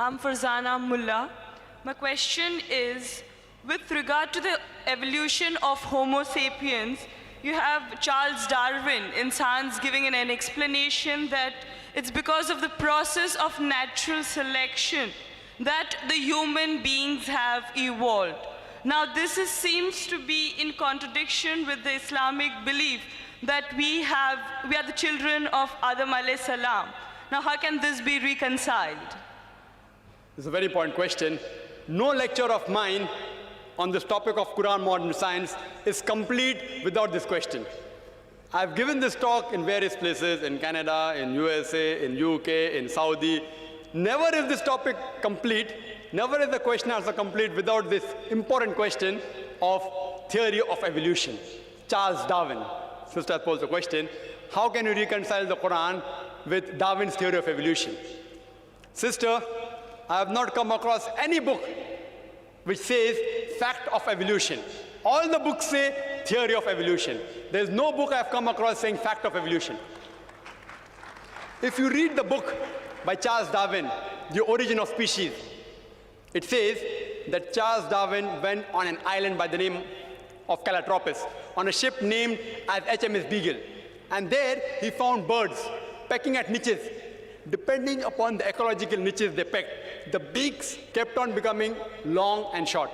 I'm Farzana Mullah. My question is, with regard to the evolution of Homo sapiens, you have Charles Darwin in Science giving an explanation that it's because of the process of natural selection that the human beings have evolved. Now seems to be in contradiction with the Islamic belief that we are the children of Adam alayhi salam. Now how can this be reconciled? This is a very important question. No lecture of mine on this topic of Quran modern science is complete without this question. I've given this talk in various places, in Canada, in USA, in UK, in Saudi. Never is this topic complete, never is the question answer complete without this important question of theory of evolution. Charles Darwin. Sister posed the question, how can you reconcile the Quran with Darwin's theory of evolution? Sister, I have not come across any book which says fact of evolution. All the books say theory of evolution. There is no book I have come across saying fact of evolution. If you read the book by Charles Darwin, The Origin of Species, it says that Charles Darwin went on an island by the name of Calotropis on a ship named as HMS Beagle. And there he found birds pecking at niches. Depending upon the ecological niches they pecked, the beaks kept on becoming long and short.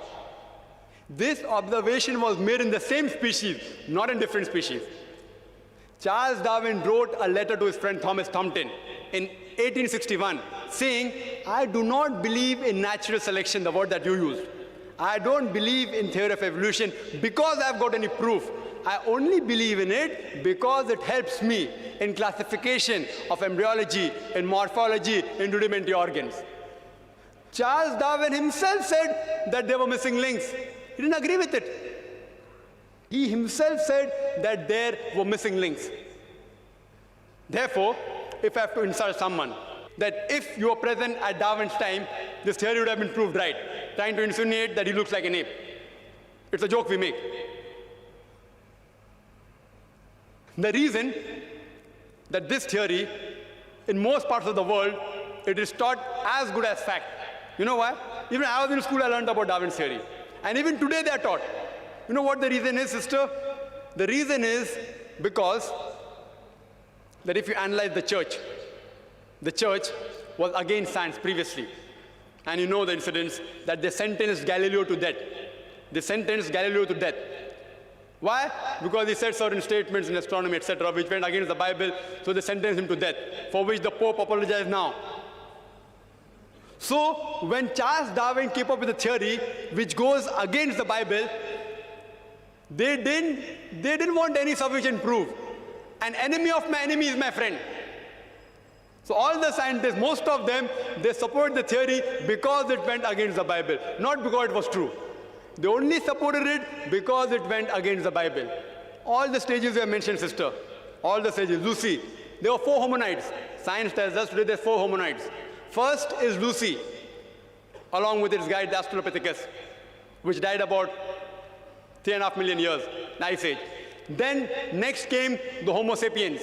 This observation was made in the same species, not in different species. Charles Darwin wrote a letter to his friend Thomas Thompson in 1861 saying, I do not believe in natural selection, the word that you used. I don't believe in theory of evolution because I've got any proof. I only believe in it because it helps me in classification of embryology, in morphology, in rudimentary organs. Charles Darwin himself said that there were missing links. He didn't agree with it. He himself said that there were missing links. Therefore, if I have to insult someone, that if you were present at Darwin's time, this theory would have been proved right, trying to insinuate that he looks like an ape. It's a joke we make. The reason that this theory, in most parts of the world, it is taught as good as fact. You know why? Even I was in school, I learned about Darwin's theory. And even today they are taught. You know what the reason is, sister? The reason is because that if you analyze the church was against science previously. And you know the incidents that they sentenced Galileo to death. They sentenced Galileo to death. Why? Because he said certain statements in astronomy, etc., which went against the Bible, so they sentenced him to death, for which the Pope apologized now. So, when Charles Darwin came up with a theory which goes against the Bible, they didn't want any sufficient proof. An enemy of my enemy is my friend. So all the scientists, most of them, they support the theory because it went against the Bible, not because it was true. They only supported it because it went against the Bible. All the stages were mentioned, sister. All the stages. Lucy. There were 4 hominids. Science tells us today there's 4 hominids. First is Lucy, along with its guide, the Australopithecus, which died about 3.5 million years, the Ice Age. Then next came the Homo sapiens.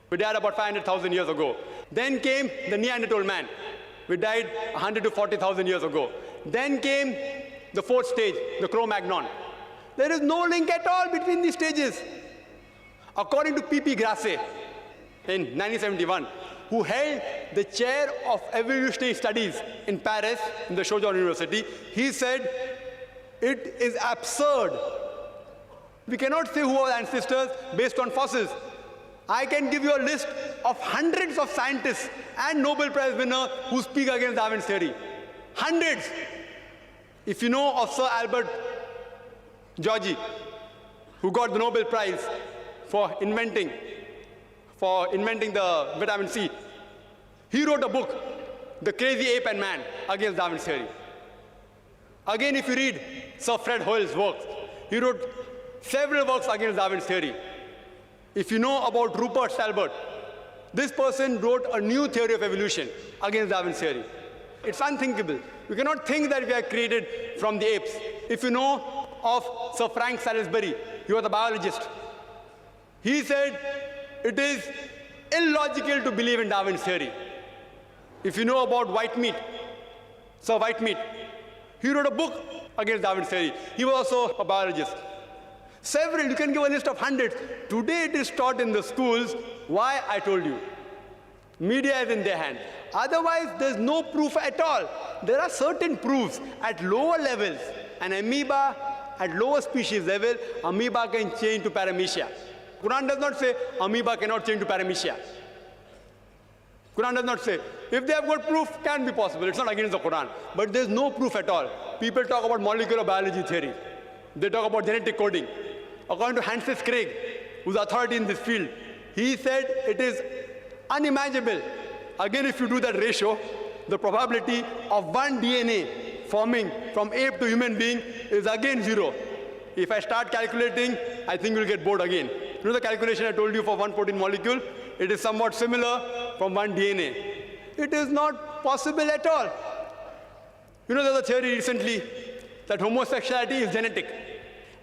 We died about 500,000 years ago. Then came the Neanderthal man. We died 100 to 40,000 years ago. Then came the 4th stage, the Cro-Magnon. There is no link at all between these stages. According to P.P. Grassi in 1971, who held the chair of evolutionary studies in Paris, in the Sorbonne University, he said, it is absurd. We cannot say who are ancestors based on fossils. I can give you a list of hundreds of scientists and Nobel Prize winners who speak against Darwin's theory. Hundreds. If you know of Sir Albert Georgi, who got the Nobel Prize for inventing the vitamin C, he wrote a book, The Crazy Ape and Man, against Darwin's theory. Again, if you read Sir Fred Hoyle's works, he wrote several works against Darwin's theory. If you know about Rupert Stalbert, this person wrote a new theory of evolution against Darwin's theory. It's unthinkable. We cannot think that we are created from the apes. If you know of Sir Frank Salisbury, he was a biologist. He said it is illogical to believe in Darwin's theory. If you know about Whitemeat, Sir Whitemeat, he wrote a book against Darwin's theory. He was also a biologist. Several, you can give a list of hundreds. Today it is taught in the schools. Why? I told you. Media is in their hand. Otherwise, there's no proof at all. There are certain proofs at lower levels. An amoeba at lower species level, amoeba can change to paramecia. Quran does not say amoeba cannot change to paramecia. Quran does not say. If they have got proof, can be possible. It's not against the Quran. But there's no proof at all. People talk about molecular biology theory. They talk about genetic coding. According to Francis Crick, who's authority in this field, he said it is unimaginable. Again, if you do that ratio, the probability of one DNA forming from ape to human being is again 0. If I start calculating, I think you'll get bored again. You know the calculation I told you for one protein molecule? It is somewhat similar from one DNA. It is not possible at all. You know, there's a theory recently that homosexuality is genetic.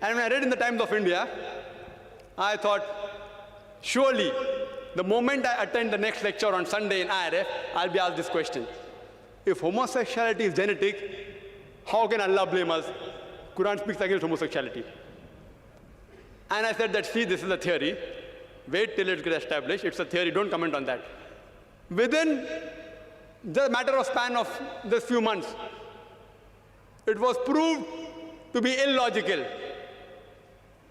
And when I read in the Times of India, I thought, surely, the moment I attend the next lecture on Sunday in IRF, I'll be asked this question. If homosexuality is genetic, how can Allah blame us? Quran speaks against homosexuality. And I said that, see, this is a theory. Wait till it gets established. It's a theory. Don't comment on that. Within the matter of span of this few months, it was proved to be illogical.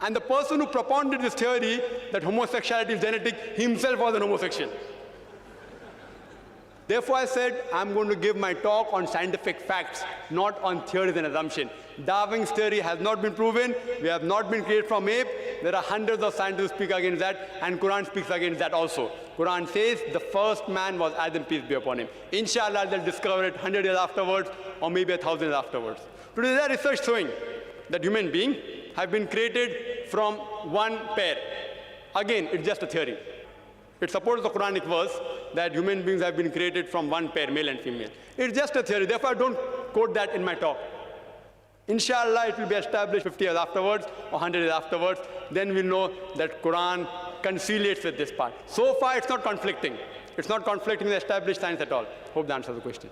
And the person who propounded this theory that homosexuality is genetic himself was an homosexual. Therefore, I said, I'm going to give my talk on scientific facts, not on theories and assumptions. Darwin's theory has not been proven. We have not been created from ape. There are hundreds of scientists who speak against that, and Quran speaks against that also. Quran says the first man was Adam, peace be upon him. Inshallah, they'll discover it 100 years afterwards, or maybe 1,000 years afterwards. Today, there is research showing that human beings have been created from one pair. Again, it's just a theory. It supports the Quranic verse that human beings have been created from one pair, male and female. It's just a theory. Therefore, I don't quote that in my talk. Inshallah, it will be established 50 years afterwards or 100 years afterwards. Then we'll know that Quran conciliates with this part. So far, it's not conflicting. It's not conflicting with established science at all. Hope that answers the question.